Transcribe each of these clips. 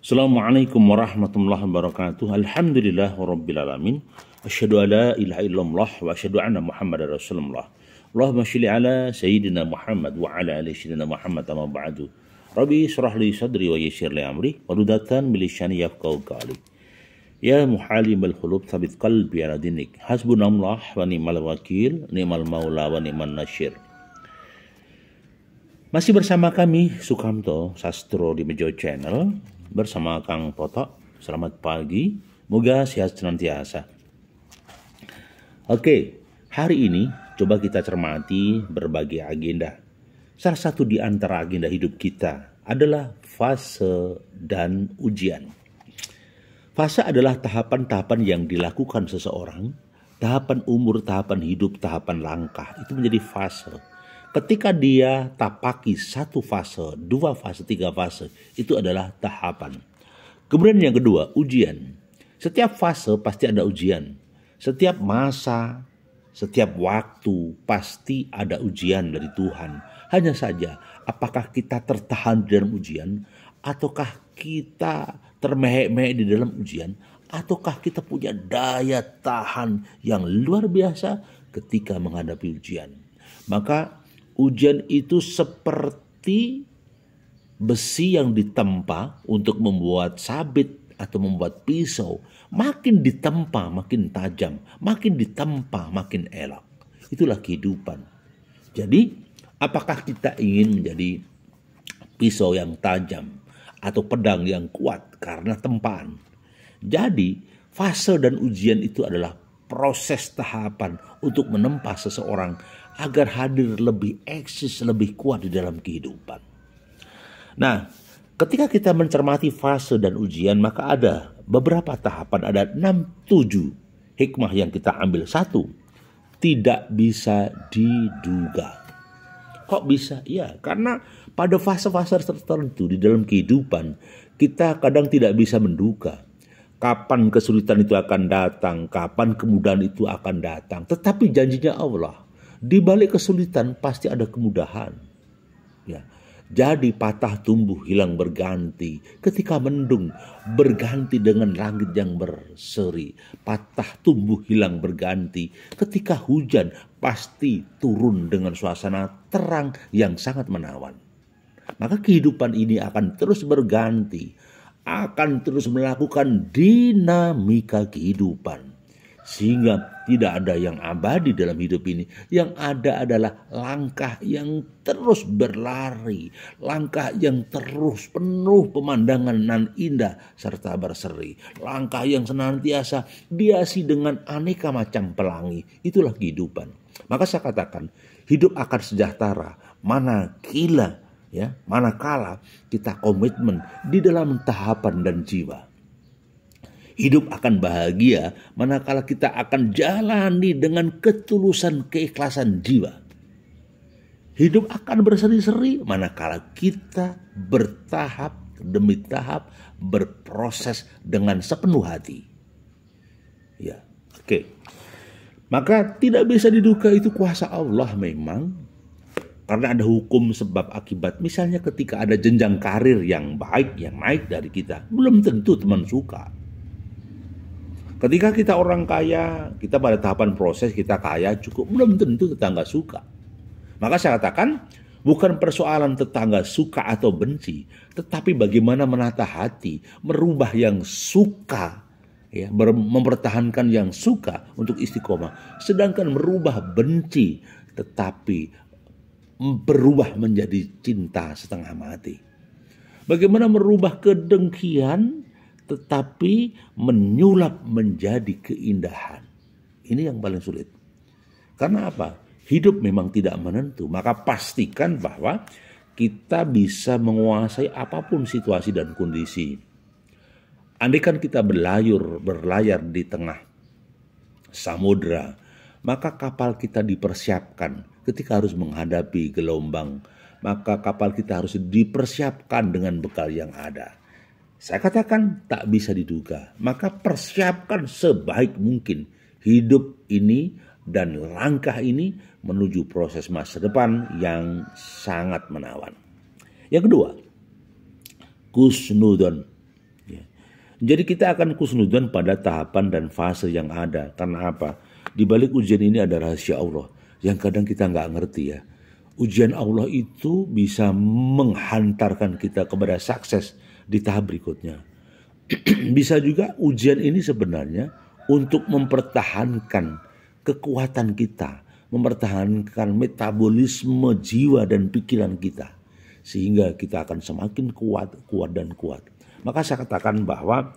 Assalamualaikum warahmatullahi wabarakatuh. Alhamdulillah rabbil alamin. Asyhadu an la ilaha illallah wa asyhadu anna Muhammadar Rasulullah. Allahumma shalli ala sayyidina Muhammad wa ala ali sayyidina Muhammad amma ba'du. Rabbi shrah li sadri wa yassir li amri wadudatan bil lisani yafqahu qawli. Ya muhalimul qulub thabit qalbi ala dinik. Hasbunallah wa ni'mal wakil, ni'mal maula wa ni'man nasyir. Masih bersama kami Sukamto Sastro di Mejo Channel bersama Kang Toto. Selamat pagi, moga sehat senantiasa. Oke, hari ini coba kita cermati berbagai agenda. Salah satu di antara agenda hidup kita adalah fase dan ujian. Fase adalah tahapan-tahapan yang dilakukan seseorang, tahapan umur, tahapan hidup, tahapan langkah, itu menjadi fase. Ketika dia tapaki satu fase, dua fase, tiga fase, itu adalah tahapan. Kemudian yang kedua, ujian. Setiap fase pasti ada ujian. Setiap masa, setiap waktu pasti ada ujian dari Tuhan. Hanya saja, apakah kita tertahan di dalam ujian, ataukah kita termehek-mehek di dalam ujian, ataukah kita punya daya tahan yang luar biasa ketika menghadapi ujian. Maka ujian itu seperti besi yang ditempa untuk membuat sabit atau membuat pisau. Makin ditempa makin tajam, makin ditempa makin elok. Itulah kehidupan. Jadi apakah kita ingin menjadi pisau yang tajam atau pedang yang kuat karena tempaan? Jadi fase dan ujian itu adalah proses tahapan untuk menempa seseorang agar hadir lebih eksis, lebih kuat di dalam kehidupan. Nah, ketika kita mencermati fase dan ujian, maka ada beberapa tahapan, ada 6-7 hikmah yang kita ambil. Satu, tidak bisa diduga. Kok bisa? Ya, karena pada fase-fase tertentu di dalam kehidupan, kita kadang tidak bisa menduga kapan kesulitan itu akan datang, kapan kemudahan itu akan datang. Tetapi janjinya Allah, di balik kesulitan pasti ada kemudahan. Ya. Jadi patah tumbuh hilang berganti. Ketika mendung berganti dengan langit yang berseri. Patah tumbuh hilang berganti. Ketika hujan pasti turun dengan suasana terang yang sangat menawan. Maka kehidupan ini akan terus berganti. Akan terus melakukan dinamika kehidupan. Sehingga tidak ada yang abadi dalam hidup ini. Yang ada adalah langkah yang terus berlari. Langkah yang terus penuh pemandangan nan indah serta berseri. Langkah yang senantiasa dihiasi dengan aneka macam pelangi. Itulah kehidupan. Maka saya katakan hidup akan sejahtera manakala kita komitmen di dalam tahapan dan jiwa. Hidup akan bahagia manakala kita akan jalani dengan ketulusan keikhlasan jiwa. Hidup akan berseri-seri manakala kita bertahap demi tahap berproses dengan sepenuh hati. Ya, oke. Maka tidak bisa diduga itu kuasa Allah memang. Karena ada hukum sebab akibat. Misalnya ketika ada jenjang karir yang baik yang naik dari kita, belum tentu teman suka. Ketika kita orang kaya, kita pada tahapan proses kita kaya cukup, belum tentu tetangga suka. Maka saya katakan bukan persoalan tetangga suka atau benci, tetapi bagaimana menata hati, merubah yang suka, ya, mempertahankan yang suka untuk istiqomah. Sedangkan merubah benci, tetapi berubah menjadi cinta setengah mati. Bagaimana merubah kedengkian, tetapi menyulap menjadi keindahan. Ini yang paling sulit. Karena apa? Hidup memang tidak menentu. Maka pastikan bahwa kita bisa menguasai apapun situasi dan kondisi. Andaikan kita berlayar di tengah samudra, maka kapal kita dipersiapkan ketika harus menghadapi gelombang. Maka kapal kita harus dipersiapkan dengan bekal yang ada. Saya katakan tak bisa diduga. Maka persiapkan sebaik mungkin hidup ini dan langkah ini menuju proses masa depan yang sangat menawan. Yang kedua, kusnudon. Jadi kita akan khusnudzon pada tahapan dan fase yang ada. Karena apa? Di balik ujian ini ada rahasia Allah yang kadang kita nggak ngerti ya. Ujian Allah itu bisa menghantarkan kita kepada sukses di tahap berikutnya. Bisa juga ujian ini sebenarnya untuk mempertahankan kekuatan kita, mempertahankan metabolisme jiwa dan pikiran kita, sehingga kita akan semakin kuat dan kuat. Maka saya katakan bahwa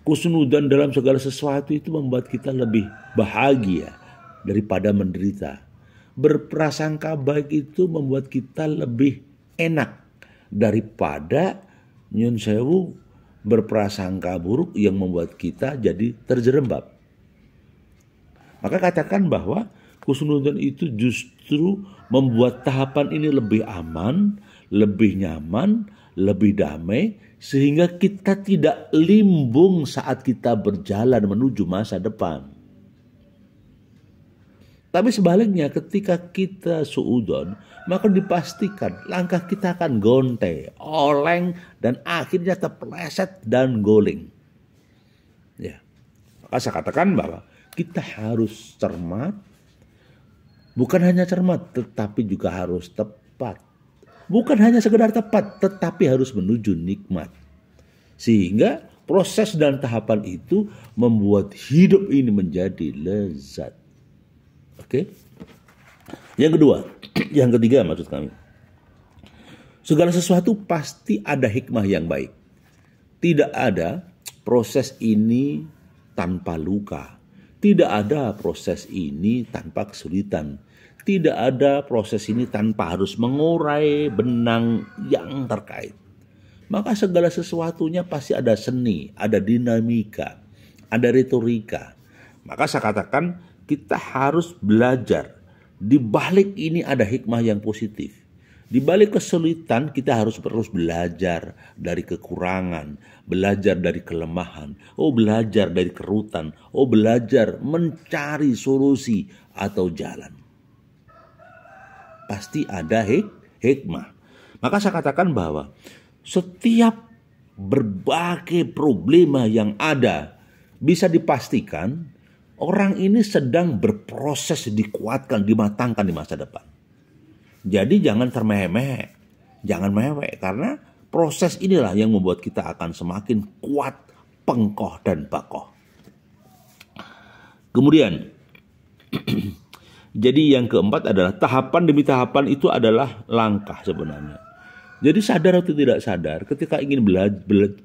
khusnudzon dalam segala sesuatu itu membuat kita lebih bahagia daripada menderita. Berprasangka baik itu membuat kita lebih enak daripada nyun sewu berprasangka buruk yang membuat kita jadi terjerembab. Maka katakan bahwa khusnudzon itu justru membuat tahapan ini lebih aman, lebih nyaman, lebih damai, sehingga kita tidak limbung saat kita berjalan menuju masa depan. Tapi sebaliknya ketika kita suudzon, maka dipastikan langkah kita akan gonte, oleng, dan akhirnya terpeleset dan guling. Ya. Maka saya katakan bahwa kita harus cermat, bukan hanya cermat, tetapi juga harus tepat. Bukan hanya sekedar tepat, tetapi harus menuju nikmat. Sehingga proses dan tahapan itu membuat hidup ini menjadi lezat. Oke. Yang kedua, yang ketiga maksud kami. Segala sesuatu pasti ada hikmah yang baik. Tidak ada proses ini tanpa luka. Tidak ada proses ini tanpa kesulitan. Tidak ada proses ini tanpa harus mengurai benang yang terkait. Maka segala sesuatunya pasti ada seni, ada dinamika, ada retorika. Maka saya katakan kita harus belajar. Di balik ini ada hikmah yang positif. Di balik kesulitan kita harus terus belajar dari kekurangan, belajar dari kelemahan, belajar dari kerutan, belajar mencari solusi atau jalan. Pasti ada hikmah. Maka saya katakan bahwa setiap berbagai problema yang ada bisa dipastikan orang ini sedang berproses dikuatkan, dimatangkan di masa depan. Jadi jangan termehek-mehek, jangan mewek, karena proses inilah yang membuat kita akan semakin kuat, pengkoh dan bakoh. Kemudian jadi yang keempat adalah tahapan demi tahapan itu adalah langkah sebenarnya. Jadi sadar atau tidak sadar ketika ingin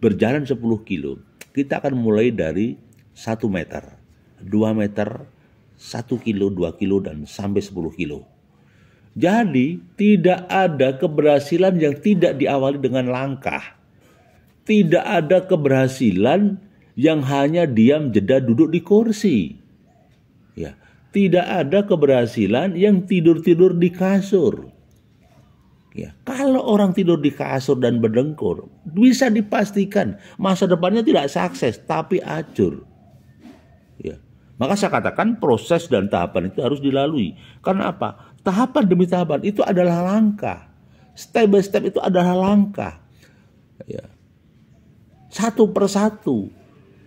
berjalan 10 kilo, kita akan mulai dari 1 meter, 2 meter, 1 kilo, 2 kilo, dan sampai 10 kilo. Jadi tidak ada keberhasilan yang tidak diawali dengan langkah. Tidak ada keberhasilan yang hanya diam jeda duduk di kursi. Ya, tidak ada keberhasilan yang tidur-tidur di kasur. Ya, kalau orang tidur di kasur dan berdengkur, bisa dipastikan masa depannya tidak sukses tapi acur. Ya. Maka saya katakan proses dan tahapan itu harus dilalui. Karena apa? Tahapan demi tahapan itu adalah langkah. Step by step itu adalah langkah. Ya. Satu persatu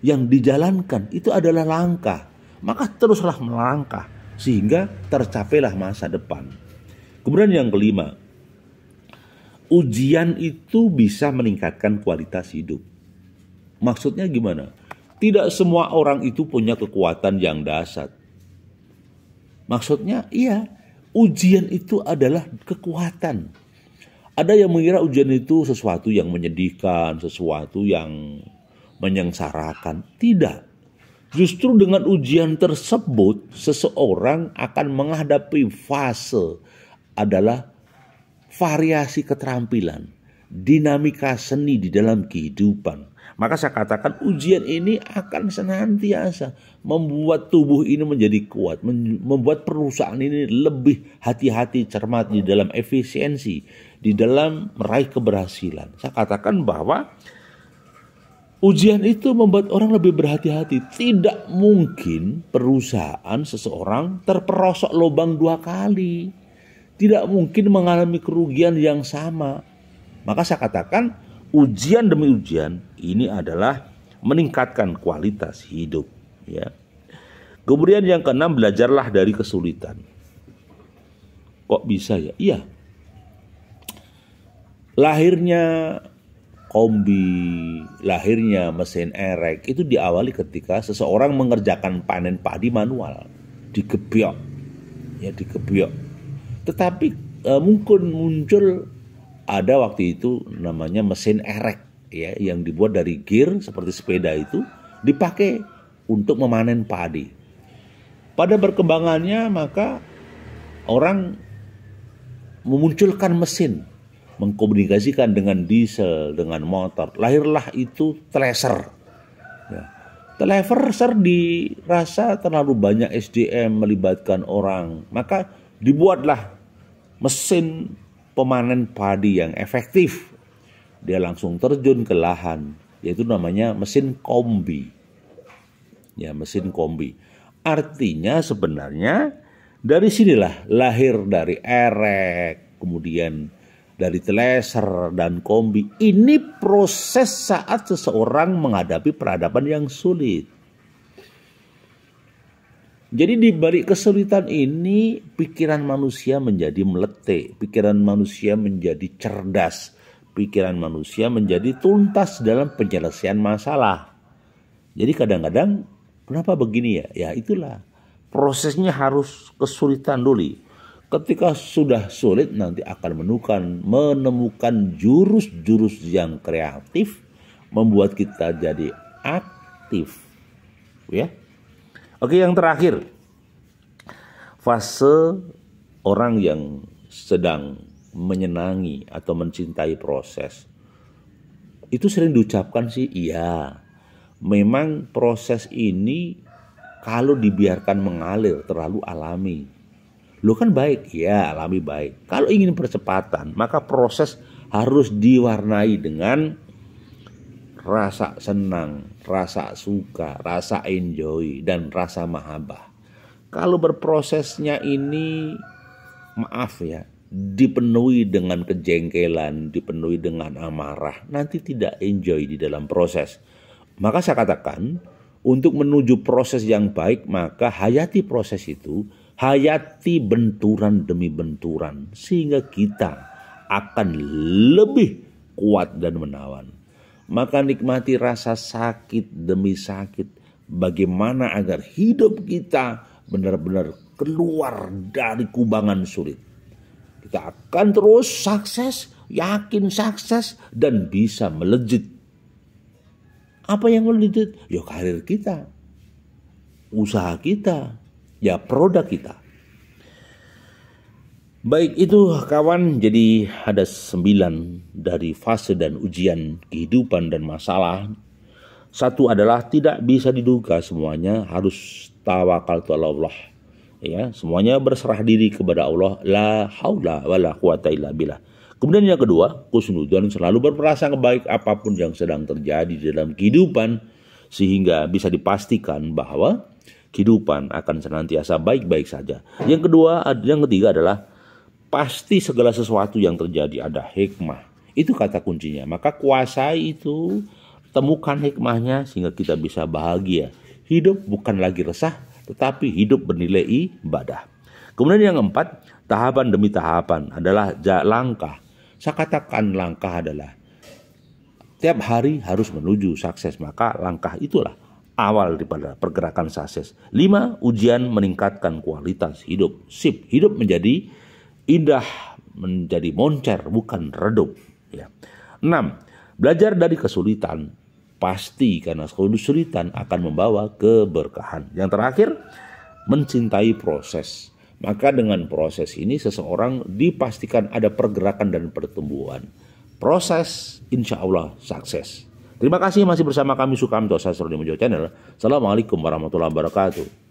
yang dijalankan itu adalah langkah. Maka teruslah melangkah sehingga tercapailah masa depan. Kemudian yang kelima, ujian itu bisa meningkatkan kualitas hidup. Maksudnya gimana? Tidak semua orang itu punya kekuatan yang dahsyat. Maksudnya iya, ujian itu adalah kekuatan. Ada yang mengira ujian itu sesuatu yang menyedihkan, sesuatu yang menyengsarakan. Tidak. Justru dengan ujian tersebut, seseorang akan menghadapi fase adalah variasi keterampilan, dinamika seni di dalam kehidupan. Maka saya katakan ujian ini akan senantiasa membuat tubuh ini menjadi kuat, membuat perusahaan ini lebih hati-hati, cermat di dalam efisiensi, di dalam meraih keberhasilan. Saya katakan bahwa ujian itu membuat orang lebih berhati-hati. Tidak mungkin perusahaan seseorang terperosok lubang 2 kali. Tidak mungkin mengalami kerugian yang sama. Maka saya katakan ujian demi ujian ini adalah meningkatkan kualitas hidup. Ya. Kemudian yang keenam, belajarlah dari kesulitan. Kok bisa ya? Iya. Lahirnya kombi, lahirnya mesin erek itu diawali ketika seseorang mengerjakan panen padi manual, digebyok, ya digebyok. Tetapi mungkin muncul ada waktu itu namanya mesin erek, ya, yang dibuat dari gear seperti sepeda itu dipakai untuk memanen padi. Pada perkembangannya maka orang memunculkan mesin, mengkomunikasikan dengan diesel, dengan motor. Lahirlah itu thresher. Ya. Thresher dirasa terlalu banyak SDM melibatkan orang. Maka dibuatlah mesin pemanen padi yang efektif. Dia langsung terjun ke lahan. Yaitu namanya mesin kombi. Ya, mesin kombi. Artinya sebenarnya dari sinilah lahir dari erek, kemudian dari thresher dan kombi. Ini proses saat seseorang menghadapi peradaban yang sulit. Jadi di balik kesulitan ini, pikiran manusia menjadi meletek, pikiran manusia menjadi cerdas, pikiran manusia menjadi tuntas dalam penyelesaian masalah. Jadi kadang-kadang, kenapa begini ya? Ya itulah, prosesnya harus kesulitan dulu. Ketika sudah sulit nanti akan menemukan jurus-jurus yang kreatif, membuat kita jadi aktif. Ya. Oke, yang terakhir, fase orang yang sedang menyenangi atau mencintai proses. Itu sering diucapkan sih, iya. Memang proses ini kalau dibiarkan mengalir terlalu alami. Lo kan baik, ya alami baik. Kalau ingin percepatan, maka proses harus diwarnai dengan rasa senang, rasa suka, rasa enjoy, dan rasa mahabbah. Kalau berprosesnya ini, maaf ya, dipenuhi dengan kejengkelan, dipenuhi dengan amarah, nanti tidak enjoy di dalam proses. Maka saya katakan, untuk menuju proses yang baik, maka hayati proses itu, hayati benturan demi benturan, sehingga kita akan lebih kuat dan menawan. Maka nikmati rasa sakit demi sakit. Bagaimana agar hidup kita benar-benar keluar dari kubangan sulit. Kita akan terus sukses, yakin sukses, dan bisa melejit. Apa yang melejit? Ya karir kita, usaha kita, ya produk kita. Baik itu kawan, jadi ada 9 dari fase dan ujian kehidupan dan masalah. Satu adalah tidak bisa diduga semuanya, harus tawakal ala Allah. Ya, semuanya berserah diri kepada Allah, la haula wala quwata illa billah. Kemudian yang kedua, husnudzon, selalu berprasangka baik apapun yang sedang terjadi di dalam kehidupan, sehingga bisa dipastikan bahwa kehidupan akan senantiasa baik-baik saja. Yang ketiga adalah pasti segala sesuatu yang terjadi ada hikmah. Itu kata kuncinya. Maka kuasai itu, temukan hikmahnya sehingga kita bisa bahagia. Hidup bukan lagi resah, tetapi hidup bernilai ibadah. Kemudian yang keempat, tahapan demi tahapan adalah langkah. Saya katakan langkah adalah tiap hari harus menuju sukses. Maka langkah itulah awal daripada pergerakan sukses. 5, ujian meningkatkan kualitas hidup. Sip, hidup menjadi indah, menjadi moncer, bukan redup. Ya. 6, belajar dari kesulitan. Pasti karena kesulitan akan membawa keberkahan. Yang terakhir, mencintai proses. Maka dengan proses ini seseorang dipastikan ada pergerakan dan pertumbuhan. Proses insya Allah sukses. Terima kasih masih bersama kami Sukamto Sastronemojo Channel. Assalamualaikum warahmatullahi wabarakatuh.